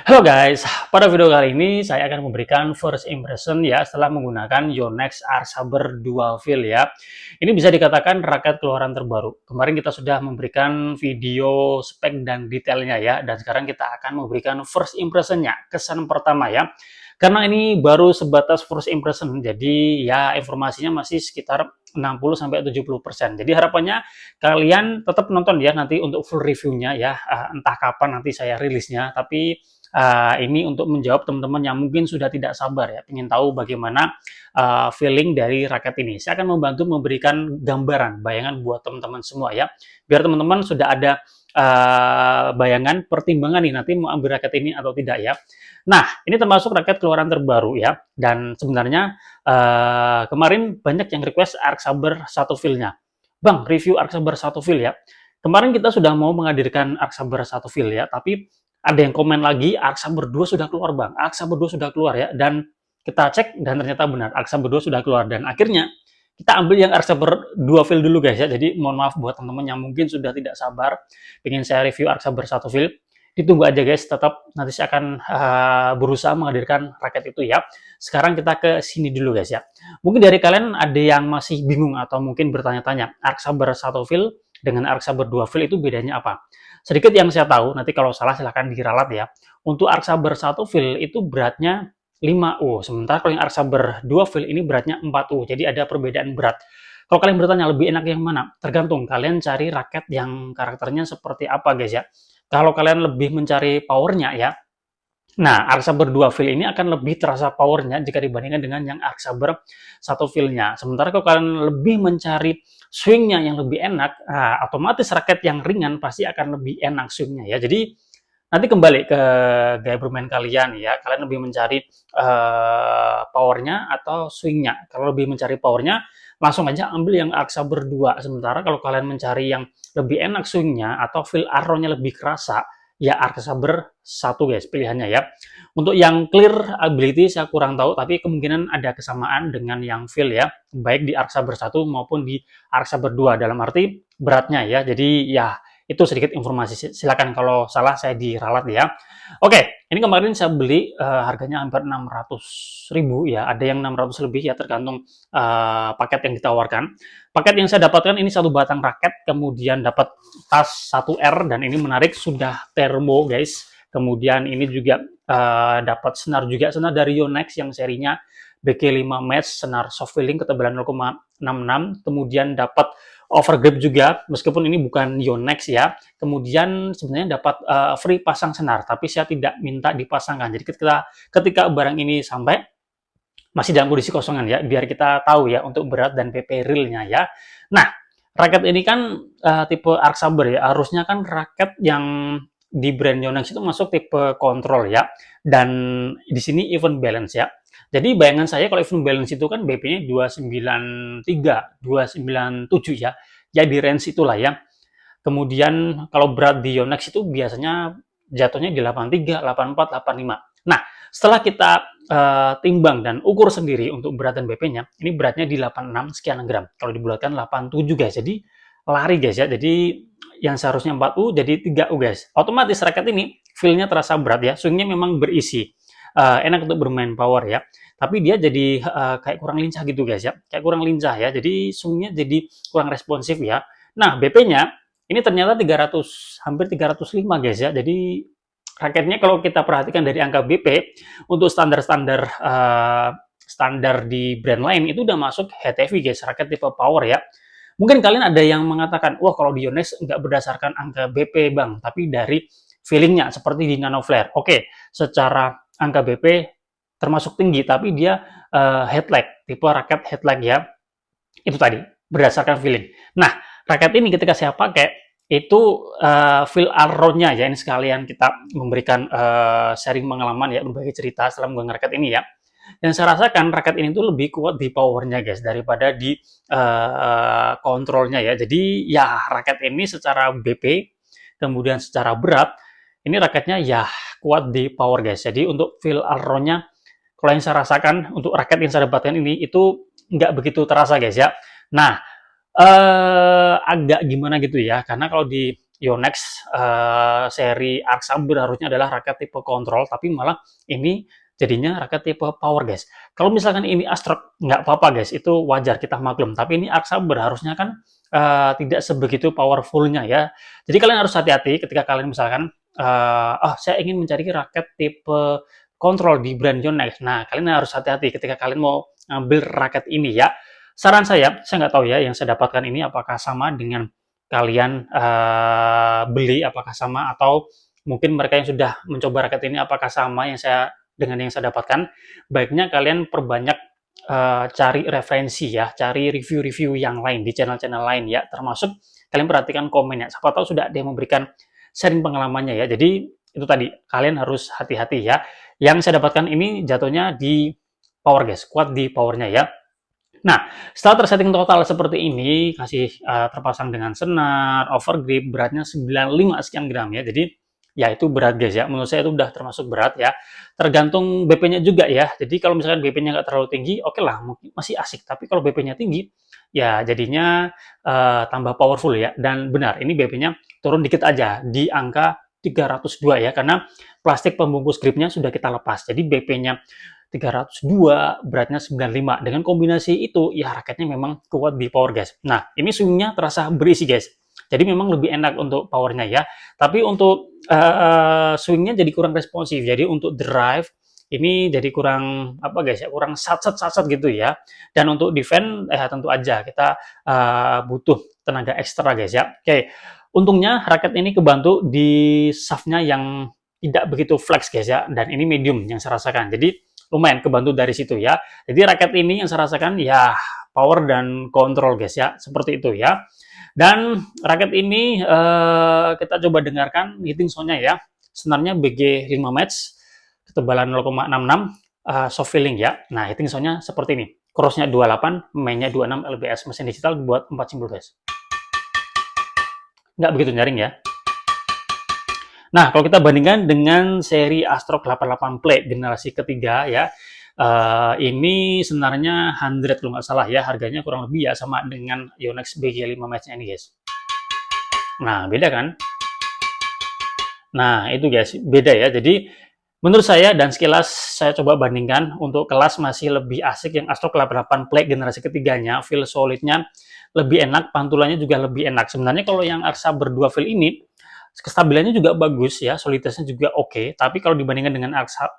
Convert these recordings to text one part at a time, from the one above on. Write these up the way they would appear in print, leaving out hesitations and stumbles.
Halo guys, pada video kali ini saya akan memberikan first impression ya setelah menggunakan Yonex Arsaber Dual Fill ya. Ini bisa dikatakan raket keluaran terbaru. Kemarin kita sudah memberikan video spek dan detailnya ya, dan sekarang kita akan memberikan first impressionnya, kesan pertama ya. Karena ini baru sebatas first impression, jadi ya informasinya masih sekitar 60-70%. Jadi harapannya kalian tetap nonton ya nanti untuk full reviewnya ya, entah kapan nanti saya rilisnya, tapi ini untuk menjawab teman-teman yang mungkin sudah tidak sabar ya, ingin tahu bagaimana feeling dari raket ini. Saya akan membantu memberikan gambaran, bayangan buat teman-teman semua ya, biar teman-teman sudah ada bayangan, pertimbangan nih nanti mau ambil raket ini atau tidak ya. Nah, ini termasuk raket keluaran terbaru ya, dan sebenarnya kemarin banyak yang request Arc Saber 1 feel-nya. Bang, review Arc Saber 1 feel ya. Kemarin kita sudah mau menghadirkan Arc Saber 1 feel ya, tapi ada yang komen lagi Arc Saber 2 sudah keluar bang, Arc Saber 2 sudah keluar ya, dan kita cek dan ternyata benar Arc Saber 2 sudah keluar, dan akhirnya kita ambil yang Arc Saber 2 feel dulu guys ya. Jadi mohon maaf buat teman-teman yang mungkin sudah tidak sabar pengen saya review Arc Saber 1 feel, ditunggu aja guys, tetap nanti saya akan berusaha menghadirkan raket itu ya. Sekarang kita ke sini dulu guys ya. Mungkin dari kalian ada yang masih bingung atau mungkin bertanya-tanya, Arc Saber 1 feel dengan Arc Saber 2 feel itu bedanya apa? Sedikit yang saya tahu, nanti kalau salah silahkan diralat ya. Untuk Arc Saber 1 feel itu beratnya 5U, sementara kalau yang Arc Saber 2 feel ini beratnya 4U, jadi ada perbedaan berat. Kalau kalian bertanya lebih enak yang mana? Tergantung kalian cari raket yang karakternya seperti apa guys ya. Kalau kalian lebih mencari powernya ya, nah Arc Saber 2 feel ini akan lebih terasa powernya jika dibandingkan dengan yang Arc Saber 1 feel-nya. Sementara kalau kalian lebih mencari swingnya yang lebih enak, otomatis raket yang ringan pasti akan lebih enak swingnya ya. Jadi nanti kembali ke gaya bermain kalian ya. Kalian lebih mencari powernya atau swingnya. Kalau lebih mencari powernya, langsung aja ambil yang Arc Saber 2. Sementara kalau kalian mencari yang lebih enak swingnya atau feel arrow-nya lebih kerasa, ya Arc Saber 1 guys pilihannya ya. Untuk yang clear ability saya kurang tahu, tapi kemungkinan ada kesamaan dengan yang feel ya, baik di Arc Saber 1 maupun di Arc Saber 2 dalam arti beratnya ya. Jadi ya itu sedikit informasi, silakan kalau salah saya diralat ya. Oke, ini kemarin saya beli harganya hampir 600.000 ya, ada yang 600 lebih ya tergantung paket yang ditawarkan. Paket yang saya dapatkan ini satu batang raket, kemudian dapat tas 1R, dan ini menarik sudah termo guys. Kemudian ini juga dapat senar juga, senar dari Yonex yang serinya BG5 Match, senar soft filling ketebalan 0,66, kemudian dapat overgrip juga, meskipun ini bukan Yonex ya. Kemudian sebenarnya dapat free pasang senar, tapi saya tidak minta dipasangkan. Jadi ketika barang ini sampai masih dalam kondisi kosongan ya, biar kita tahu ya untuk berat dan PP realnya ya. Nah, raket ini kan tipe Arc Saber ya, harusnya kan raket yang di brand Yonex itu masuk tipe kontrol ya, dan di sini even balance ya. Jadi bayangan saya kalau even balance itu kan BP-nya 293, 297 ya. Ya di range itulah ya. Kemudian kalau berat di Yonex itu biasanya jatuhnya di 83, 84, 85. Nah, setelah kita timbang dan ukur sendiri untuk berat dan BP-nya, ini beratnya di 86 sekian gram. Kalau dibulatkan 87 guys. Jadi lari guys ya. Jadi yang seharusnya 4U jadi 3U guys. Otomatis raket ini feel-nya terasa berat ya. Swing-nya memang berisi. Enak untuk bermain power ya. Tapi dia jadi kayak kurang lincah gitu guys ya. Kayak kurang lincah ya. Jadi swing-nya jadi kurang responsif ya. Nah, BP-nya ini ternyata 300, hampir 305 guys ya. Jadi raketnya kalau kita perhatikan dari angka BP untuk standar-standar standar di brand lain itu udah masuk HTV guys, raket tipe power ya. Mungkin kalian ada yang mengatakan, wah kalau di Yonex nggak berdasarkan angka BP bang, tapi dari feelingnya seperti di Nano Flare. Oke, secara angka BP termasuk tinggi, tapi dia headlag, tipe raket headlag ya. Itu tadi, berdasarkan feeling. Nah, raket ini ketika saya pakai, itu feel arrow-nya ya, ini sekalian kita memberikan sharing pengalaman ya, berbagi cerita setelah menggunakan raket ini ya. Dan saya rasakan raket ini tuh lebih kuat di powernya guys, daripada di kontrolnya ya. Jadi ya raket ini secara BP, kemudian secara berat, ini raketnya ya kuat di power guys. Jadi untuk feel arrow-nya, kalau yang saya rasakan untuk raket yang saya dapatkan ini, itu nggak begitu terasa guys ya. Nah, agak gimana gitu ya, karena kalau di Yonex seri Arc Saber harusnya adalah raket tipe kontrol, tapi malah ini jadinya raket tipe power, guys. Kalau misalkan ini Astrok, nggak apa-apa, guys, itu wajar, kita maklum. Tapi ini Arc Saber harusnya kan tidak sebegitu powerfulnya ya. Jadi kalian harus hati-hati ketika kalian misalkan, saya ingin mencari raket tipe kontrol di brand Yonex. Nah, kalian harus hati-hati ketika kalian mau ngambil raket ini ya. Saran saya nggak tahu ya, yang saya dapatkan ini apakah sama dengan kalian beli, apakah sama, atau mungkin mereka yang sudah mencoba raket ini apakah sama dengan yang saya dapatkan. Baiknya kalian perbanyak cari referensi ya, cari review-review yang lain di channel-channel lain ya, termasuk kalian perhatikan komennya. Siapa tahu sudah ada yang memberikan sharing pengalamannya ya. Jadi itu tadi, kalian harus hati-hati ya. Yang saya dapatkan ini jatuhnya di power, guys, kuat di powernya ya. Nah, setelah tersetting total seperti ini, kasih terpasang dengan senar, overgrip, beratnya 95 sekian gram ya. Jadi ya itu berat, guys ya. Menurut saya itu udah termasuk berat ya. Tergantung BP-nya juga ya. Jadi kalau misalkan BP-nya nggak terlalu tinggi, oke lah, mungkin masih asik. Tapi kalau BP-nya tinggi, ya jadinya tambah powerful ya. Dan benar, ini BP-nya turun dikit aja di angka 302 ya, karena plastik pembungkus gripnya sudah kita lepas. Jadi BP-nya 302, beratnya 95. Dengan kombinasi itu, ya raketnya memang kuat di power, guys. Nah, ini swingnya terasa berisi, guys. Jadi memang lebih enak untuk powernya ya. Tapi untuk swingnya jadi kurang responsif. Jadi untuk drive, ini jadi kurang, apa guys ya, kurang sat-sat gitu ya. Dan untuk defend, tentu aja kita butuh tenaga ekstra, guys ya. Oke, untungnya raket ini kebantu di shaftnya yang tidak begitu flex, guys ya. Dan ini medium yang saya rasakan. Jadi lumayan kebantu dari situ ya. Jadi raket ini yang saya rasakan ya power dan kontrol, guys ya, seperti itu ya. Dan raket ini kita coba dengarkan hitting sound-nya ya. Senarnya BG 5 match, ketebalan 0,66, soft feeling ya. Nah, hitting sound-nya seperti ini. Cross-nya 28, main-nya 26 LBS, mesin digital buat 4 simbol, guys. Nggak begitu nyaring ya. Nah, kalau kita bandingkan dengan seri Astrok 88 Play generasi ketiga ya, ini sebenarnya 100 kalau nggak salah ya, harganya kurang lebih ya sama dengan Yonex BG5 Match-nya ini, guys. Nah, beda kan? Nah, itu guys, beda ya. Jadi, menurut saya dan sekilas saya coba bandingkan, untuk kelas masih lebih asik yang Astrok 88 Play generasi ketiganya, feel solidnya lebih enak, pantulannya juga lebih enak. Sebenarnya kalau yang Arc Saber 2 feel ini, kestabilannya juga bagus ya, soliditasnya juga oke. Tapi kalau dibandingkan dengan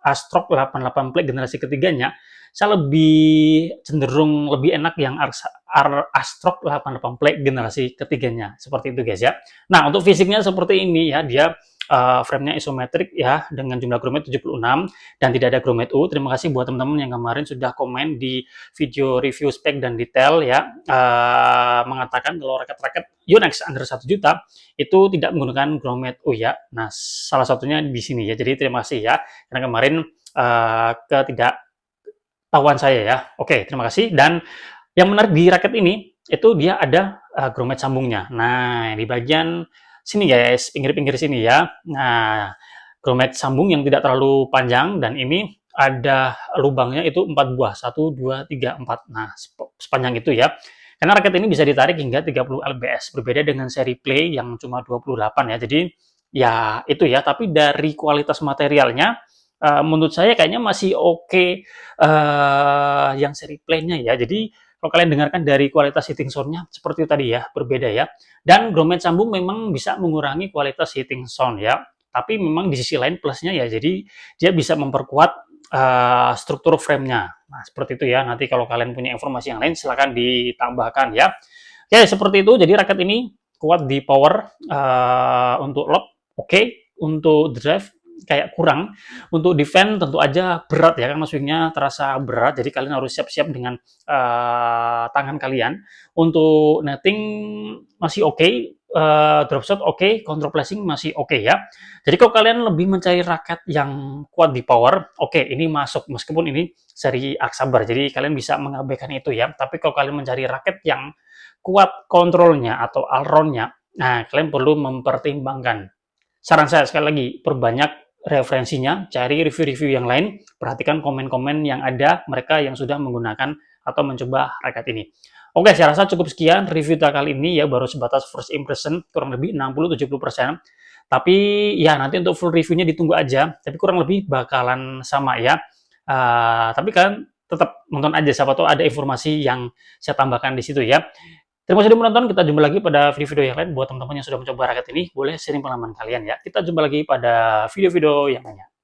Astrok 88 Play generasi ketiganya, saya lebih cenderung lebih enak yang Astrok 88 Play generasi ketiganya. Seperti itu, guys ya. Nah, untuk fisiknya seperti ini ya, dia frame-nya isometrik ya, dengan jumlah grommet 76 dan tidak ada grommet U. Terima kasih buat teman-teman yang kemarin sudah komen di video review spek dan detail ya, mengatakan kalau raket-raket Yonex under 1 juta itu tidak menggunakan grommet U ya. Nah, salah satunya di sini ya. Jadi terima kasih ya, karena kemarin ketidaktahuan saya ya. Oke, terima kasih. Dan yang menarik di raket ini, itu dia ada grommet sambungnya. Nah, di bagian sini, guys, pinggir-pinggir sini ya. Nah, grommet sambung yang tidak terlalu panjang, dan ini ada lubangnya itu 4 buah. 1, 2, 3, 4. Nah, sepanjang itu ya. Karena raket ini bisa ditarik hingga 30 lbs, berbeda dengan seri Play yang cuma 28 ya. Jadi, ya itu ya. Tapi dari kualitas materialnya, menurut saya kayaknya masih oke yang seri Play-nya ya. Jadi, kalau kalian dengarkan dari kualitas hitting sound-nya, seperti itu tadi ya, berbeda ya. Dan grommet sambung memang bisa mengurangi kualitas hitting sound ya. Tapi memang di sisi lain plusnya ya, jadi dia bisa memperkuat struktur frame-nya. Nah, seperti itu ya. Nanti kalau kalian punya informasi yang lain, silahkan ditambahkan ya. Oke, seperti itu. Jadi raket ini kuat di power, untuk lock, oke. Untuk drive, kayak kurang. Untuk defend tentu aja berat ya, karena swingnya terasa berat. Jadi kalian harus siap-siap dengan tangan kalian. Untuk netting masih oke, drop shot oke, control placing masih oke ya. Jadi kalau kalian lebih mencari raket yang kuat di power, oke, ini masuk meskipun ini seri Arc Saber. Jadi kalian bisa mengabaikan itu ya. Tapi kalau kalian mencari raket yang kuat kontrolnya atau all-round-nya, nah kalian perlu mempertimbangkan. Saran saya sekali lagi, perbanyak referensinya, cari review-review yang lain, perhatikan komen-komen yang ada mereka yang sudah menggunakan atau mencoba raket ini. Oke, saya rasa cukup sekian review kita kali ini ya, baru sebatas first impression, kurang lebih 60-70%. Tapi ya nanti untuk full reviewnya ditunggu aja, tapi kurang lebih bakalan sama ya. Tapi kan tetap nonton aja, siapa tahu ada informasi yang saya tambahkan di situ ya. Terima kasih sudah menonton, kita jumpa lagi pada video-video yang lain. Buat teman-teman yang sudah mencoba raket ini, boleh sharing pengalaman kalian ya. Kita jumpa lagi pada video-video yang lainnya.